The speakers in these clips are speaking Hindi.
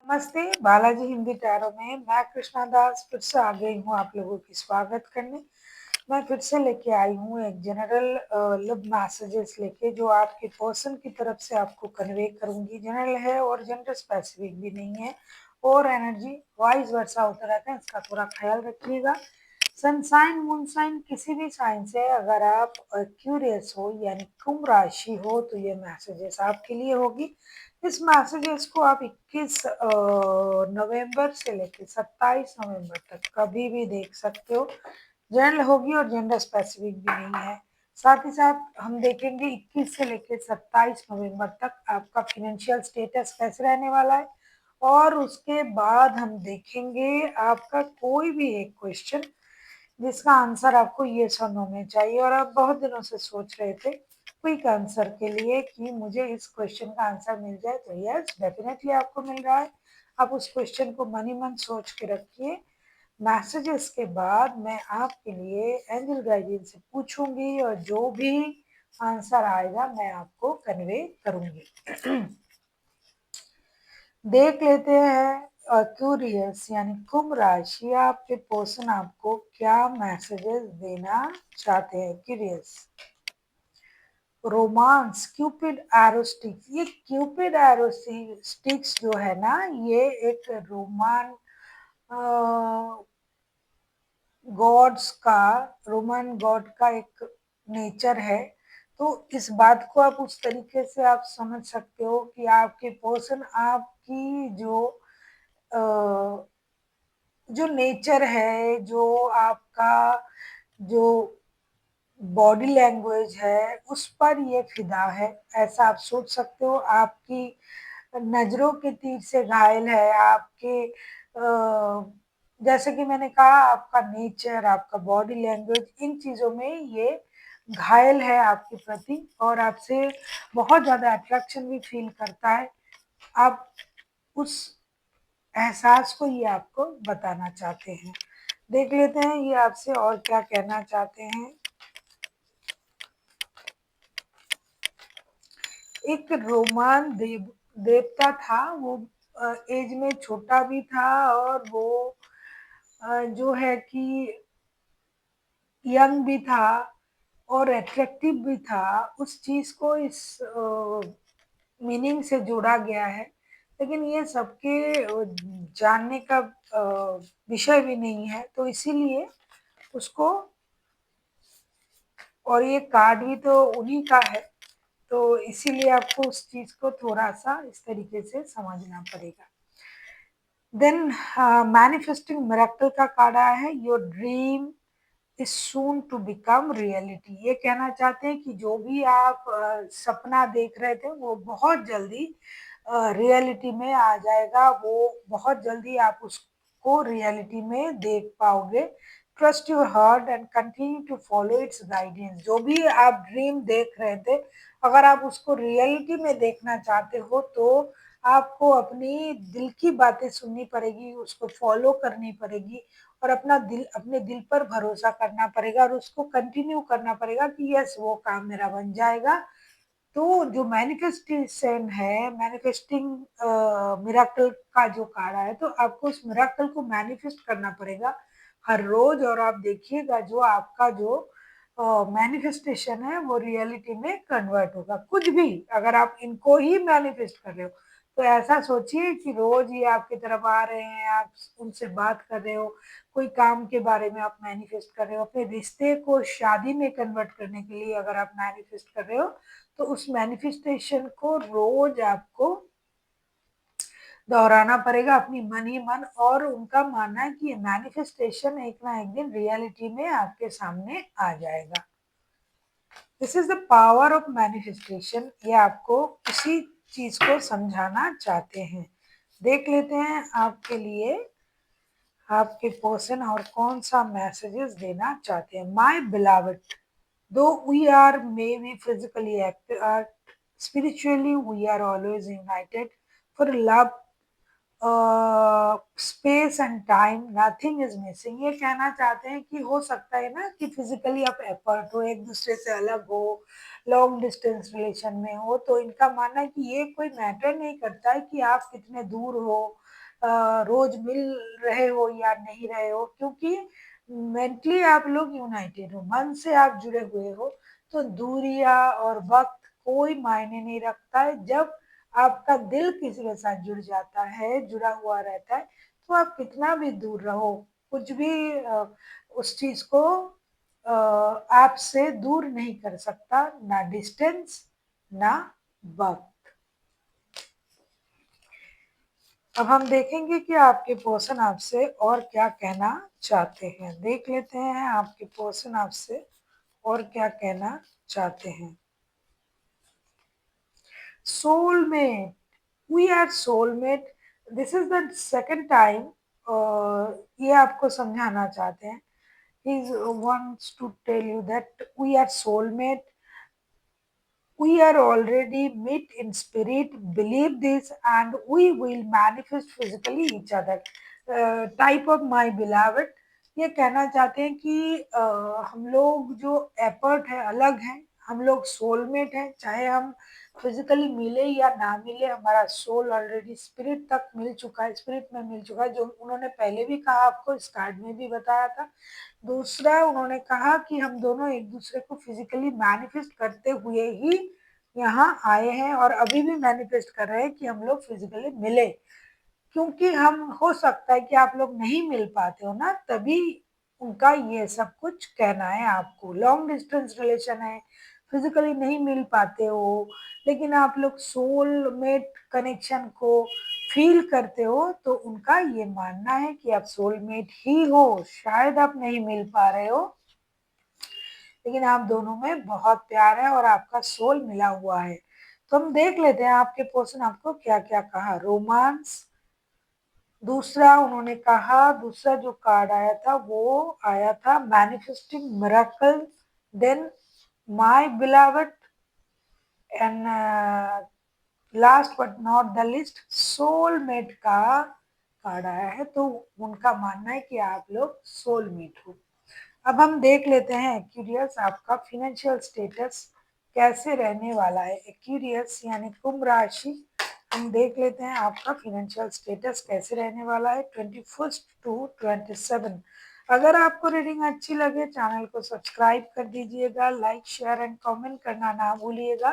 नमस्ते, बालाजी हिंदी टैरो में मैं कृष्णा दास फिर से आ गई हूँ आप लोगों की स्वागत करने। मैं फिर से लेके आई हूँ एक जनरल लव मैसेजेस लेके जो आपके पर्सन की तरफ से आपको कन्वे करूंगी। जनरल है और जेंडर स्पेसिफिक भी नहीं है और एनर्जी वाइज वर्सा होता रहता है, इसका थोड़ा ख्याल रखिएगा। सन साइन मून साइन किसी भी साइन से अगर आप क्यूरियस हो यानी कुंभ राशि हो तो ये मैसेजेस आपके लिए होगी। इस मैसेजेस को आप 21 नवंबर से लेकर 27 नवंबर तक कभी भी देख सकते हो। जनरल होगी और जेंडर स्पेसिफिक भी नहीं है। साथ ही साथ हम देखेंगे 21 से लेकर 27 नवंबर तक आपका फाइनेंशियल स्टेटस कैसे रहने वाला है और उसके बाद हम देखेंगे आपका कोई भी एक क्वेश्चन जिसका आंसर आपको येस और नो में चाहिए और आप बहुत दिनों से सोच रहे थे क्विक आंसर के लिए कि मुझे इस क्वेश्चन का आंसर मिल जाए, तो यस डेफिनेटली आपको मिल रहा है। आप उस क्वेश्चन को मन ही मन सोच के रखिए। मैसेजेस के बाद मैं आपके लिए एंजल गाइडेंस से पूछूंगी और जो भी आंसर आएगा मैं आपको कन्वे करूंगी। देख लेते हैं क्यूरियस यानी कुंभ राशि आपके पर्सन आपको क्या मैसेजेस देना चाहते हैं। Curious romance Cupid arrow sticks, ये क्यूपिड एरो स्टिक्स जो है ना ये एक रोमन गॉड का एक नेचर है। तो इस बात को आप उस तरीके से आप समझ सकते हो कि आपके पर्सन आपकी जो नेचर है, जो आपका जो बॉडी लैंग्वेज है उस पर ये फिदा है, ऐसा आप सोच सकते हो। आपकी नजरों के तीर से घायल है आपके जैसे कि मैंने कहा आपका नेचर, आपका बॉडी लैंग्वेज, इन चीजों में ये घायल है आपके प्रति और आपसे बहुत ज्यादा अट्रैक्शन भी फील करता है। आप उस एहसास को ये आपको बताना चाहते हैं। देख लेते हैं ये आपसे और क्या कहना चाहते हैं। एक रोमान देवता था, वो एज में छोटा भी था और वो जो है कि यंग भी था और अट्रैक्टिव भी था। उस चीज को इस मीनिंग से जोड़ा गया है, लेकिन ये सबके जानने का विषय भी नहीं है, तो इसीलिए उसको, और ये कार्ड भी तो उन्हीं का है, तो इसीलिए आपको उस चीज को थोड़ा सा इस तरीके से समझना पड़ेगा। देन मैनिफेस्टिंग मिरेकल का कार्ड आया है, your dream is soon to become reality. ये कहना चाहते हैं कि जो भी आप सपना देख रहे थे वो बहुत जल्दी रियलिटी में आ जाएगा, वो बहुत जल्दी आप उसको रियलिटी में देख पाओगे। Trust your heart and continue to follow its guidance. जो भी आप ड्रीम देख रहे थे, अगर आप उसको रियलिटी में देखना चाहते हो तो आपको अपनी दिल की बातें सुननी पड़ेगी, उसको फॉलो करनी पड़ेगी और अपने दिल पर भरोसा करना पड़ेगा और उसको कंटिन्यू करना पड़ेगा कि यस वो काम मेरा बन जाएगा। तो जो मैनिफेस्टेशन है, मैनिफेस्टिंग मिराकल का जो कार्ड है, तो आपको उस मिराकल को मैनिफेस्ट करना पड़ेगा हर रोज और आप देखिएगा जो आपका जो मैनिफेस्टेशन है वो रियलिटी में कन्वर्ट होगा। कुछ भी अगर आप इनको ही मैनिफेस्ट कर रहे हो तो ऐसा सोचिए कि रोज ये आपकी तरफ आ रहे हैं, आप उनसे बात कर रहे हो, कोई काम के बारे में आप मैनिफेस्ट कर रहे हो, अपने रिश्ते को शादी में कन्वर्ट करने के लिए अगर आप मैनिफेस्ट कर रहे हो तो उस मैनिफेस्टेशन को रोज आपको दोहराना पड़ेगा अपनी मन ही मन। और उनका मानना है कि ये मैनिफेस्टेशन एक ना एक दिन रियलिटी में आपके सामने आ जाएगा। This is the power of manifestation. ये आपको उसी चीज को समझाना चाहते हैं। देख लेते हैं आपके लिए आपके पर्सन और कौन सा मैसेजेस देना चाहते हैं। My बिलावड, though we are maybe physically apart, spiritually we are always united. For love, space and time nothing is missing. ये कहना चाहते हैं कि हो सकता है ना कि फिजिकली आप अपार्ट हो, एक दूसरे से अलग हो, लॉन्ग डिस्टेंस रिलेशन में हो, तो इनका मानना है कि ये कोई मैटर नहीं करता है कि आप कितने दूर हो, रोज मिल रहे हो या नहीं रहे हो, क्योंकि मेंटली आप लोग यूनाइटेड हो, मन से आप जुड़े हुए हो, तो दूरियां और वक्त कोई मायने नहीं रखता है। जब आपका दिल किसी के साथ जुड़ जाता है, जुड़ा हुआ रहता है, तो आप कितना भी दूर रहो, कुछ भी उस चीज को आपसे दूर नहीं कर सकता, ना डिस्टेंस ना वक्त। अब हम देखेंगे कि आपके पर्सन आपसे और क्या कहना चाहते हैं। देख लेते हैं आपके पर्सन आपसे और क्या कहना चाहते हैं। Soulmate, we are soulmate, this is the second time ये आपको समझाना चाहते हैं। ही wants to tell you that we are soulmate, we are already meet in spirit, believe this, and we will manifest physically each other. Type of my beloved, ये कहना चाहते हैं कि हम लोग जो एफर्ट है अलग है, हम लोग सोलमेट हैं, चाहे हम फिजिकली मिले या ना मिले, हमारा सोल ऑलरेडी स्पिरिट तक मिल चुका है, स्पिरिट में मिल चुका है, जो उन्होंने पहले भी कहा, आपको इस कार्ड में भी बताया था। दूसरा उन्होंने कहा कि हम दोनों एक दूसरे को फिजिकली मैनिफेस्ट करते हुए ही यहाँ आए हैं और अभी भी मैनिफेस्ट कर रहे हैं कि हम लोग फिजिकली मिले, क्योंकि हम हो सकता है कि आप लोग नहीं मिल पाते हो ना, तभी उनका ये सब कुछ कहना है आपको। लॉन्ग डिस्टेंस रिलेशन है, फिजिकली नहीं मिल पाते हो, लेकिन आप लोग सोलमेट कनेक्शन को फील करते हो, तो उनका ये मानना है कि आप सोलमेट ही हो। शायद आप नहीं मिल पा रहे हो, लेकिन आप दोनों में बहुत प्यार है और आपका सोल मिला हुआ है। तो हम देख लेते हैं आपके पर्सन आपको क्या क्या कहा। रोमांस, दूसरा उन्होंने कहा, दूसरा जो कार्ड आया था वो आया था manifesting miracle, then my beloved, and last but not the least soulmate का कार्ड आया है। तो उनका मानना है कि आप लोग सोलमेट हो। अब हम देख लेते हैं एक्यूरियस आपका फिनेंशियल स्टेटस कैसे रहने वाला है। एक्यूरियस यानी कुंभ राशि, हम देख लेते हैं आपका फिनेंशियल स्टेटस कैसे रहने वाला है 21 to 27। अगर आपको रीडिंग अच्छी लगे चैनल को सब्सक्राइब कर दीजिएगा, लाइक शेयर एंड कमेंट करना ना भूलिएगा।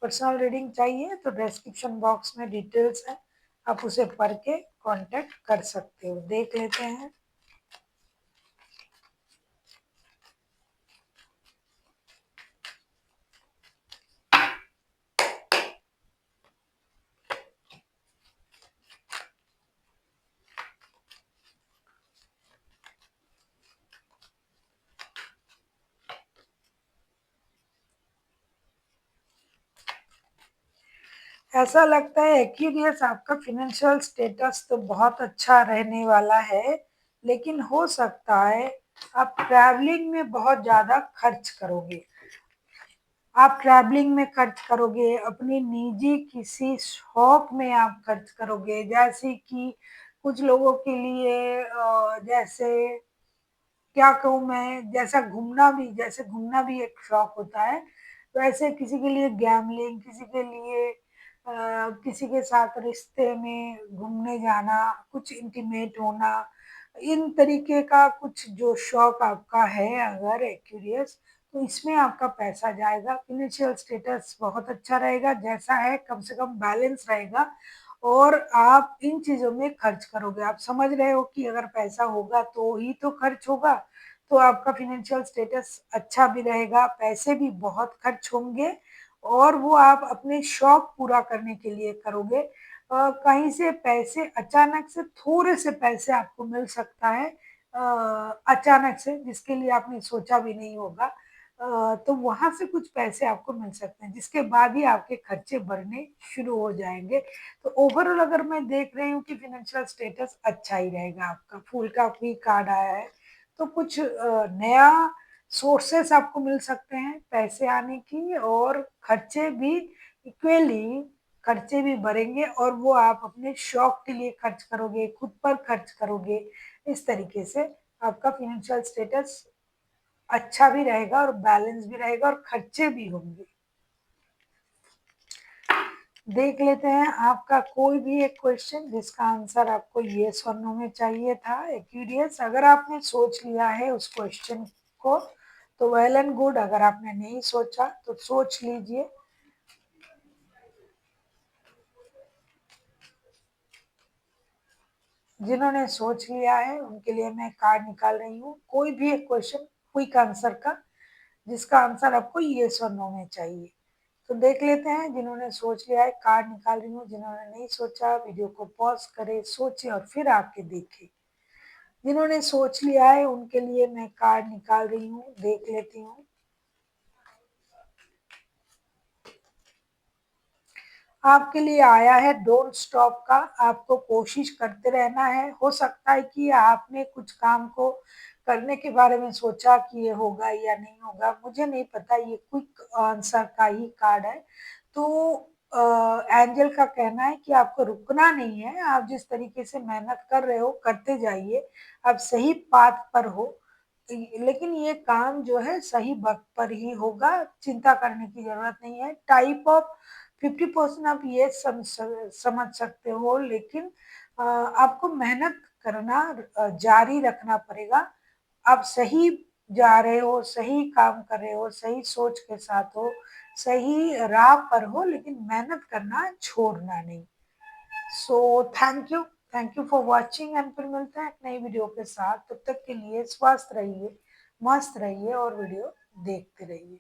पर्सनल रीडिंग चाहिए तो डिस्क्रिप्शन बॉक्स में डिटेल्स है, आप उसे पढ़ के कॉन्टेक्ट कर सकते हो। देख लेते हैं। ऐसा लगता है एक्यूरियस आपका फिनेंशियल स्टेटस तो बहुत अच्छा रहने वाला है, लेकिन हो सकता है आप ट्रैवलिंग में बहुत ज़्यादा खर्च करोगे। आप ट्रैवलिंग में खर्च करोगे, अपनी निजी किसी शौक में आप खर्च करोगे, जैसे कि कुछ लोगों के लिए जैसे क्या कहूँ मैं, जैसे घूमना भी एक शौक होता है, वैसे किसी के लिए गैम्बलिंग, किसी के लिए किसी के साथ रिश्ते में घूमने जाना, कुछ इंटीमेट होना, इन तरीके का कुछ जो शौक आपका है अगर एक्यूरियस, तो इसमें आपका पैसा जाएगा। फिनेंशियल स्टेटस बहुत अच्छा रहेगा, जैसा है कम से कम बैलेंस रहेगा, और आप इन चीजों में खर्च करोगे। आप समझ रहे हो कि अगर पैसा होगा तो ही तो खर्च होगा, तो आपका फिनेंशियल स्टेटस अच्छा भी रहेगा, पैसे भी बहुत खर्च होंगे, और वो आप अपने शौक पूरा करने के लिए करोगे। कहीं से पैसे अचानक से, थोड़े से पैसे आपको मिल सकता है अचानक से, जिसके लिए आपने सोचा भी नहीं होगा। तो वहां से कुछ पैसे आपको मिल सकते हैं, जिसके बाद ही आपके खर्चे बढ़ने शुरू हो जाएंगे। तो ओवरऑल अगर मैं देख रही हूँ कि फिनेंशियल स्टेटस अच्छा ही रहेगा आपका। फूल का भी कार्ड आया है, तो कुछ नया सोर्सेस आपको मिल सकते हैं पैसे आने की, और खर्चे भी इक्वली, खर्चे भी बढ़ेंगे, और वो आप अपने शौक के लिए खर्च करोगे, खुद पर खर्च करोगे। इस तरीके से आपका फिनेंशियल स्टेटस अच्छा भी रहेगा और बैलेंस भी रहेगा और खर्चे भी होंगे। देख लेते हैं आपका कोई भी एक क्वेश्चन जिसका आंसर आपको येस और नो में चाहिए था। एक्यूरियस, अगर आपने सोच लिया है उस क्वेश्चन को तो वेल एंड गुड, अगर आपने नहीं सोचा तो सोच लीजिए। जिन्होंने सोच लिया है उनके लिए मैं कार्ड निकाल रही हूँ, कोई भी एक क्वेश्चन क्विक आंसर का जिसका आंसर आपको येस और नो में चाहिए। तो देख लेते हैं, जिन्होंने सोच लिया है कार्ड निकाल रही हूँ, जिन्होंने नहीं सोचा वीडियो को पॉज करें, सोचे और फिर आके देखें। जिन्होंने सोच लिया है उनके लिए मैं कार्ड निकाल रही हूँ, देख लेती हूँ। आपके लिए आया है डोंट स्टॉप का, आपको कोशिश करते रहना है। हो सकता है कि आपने कुछ काम को करने के बारे में सोचा कि ये होगा या नहीं होगा, मुझे नहीं पता, ये क्विक आंसर का ही कार्ड है। तो एंजल का कहना है कि आपको रुकना नहीं है, आप जिस तरीके से मेहनत कर रहे हो करते जाइए, आप सही पाथ पर हो। लेकिन ये काम जो है सही वक्त पर ही होगा, चिंता करने की जरूरत नहीं है। टाइप ऑफ 50% आप ये समझ सकते हो, लेकिन आपको मेहनत करना जारी रखना पड़ेगा। आप सही जा रहे हो, सही काम कर रहे हो, सही सोच के साथ हो, सही राह पर हो, लेकिन मेहनत करना छोड़ना नहीं। So thank you for watching and फिर मिलते हैं एक नई वीडियो के साथ। तब तक के लिए स्वस्थ रहिए, मस्त रहिए और वीडियो देखते रहिए।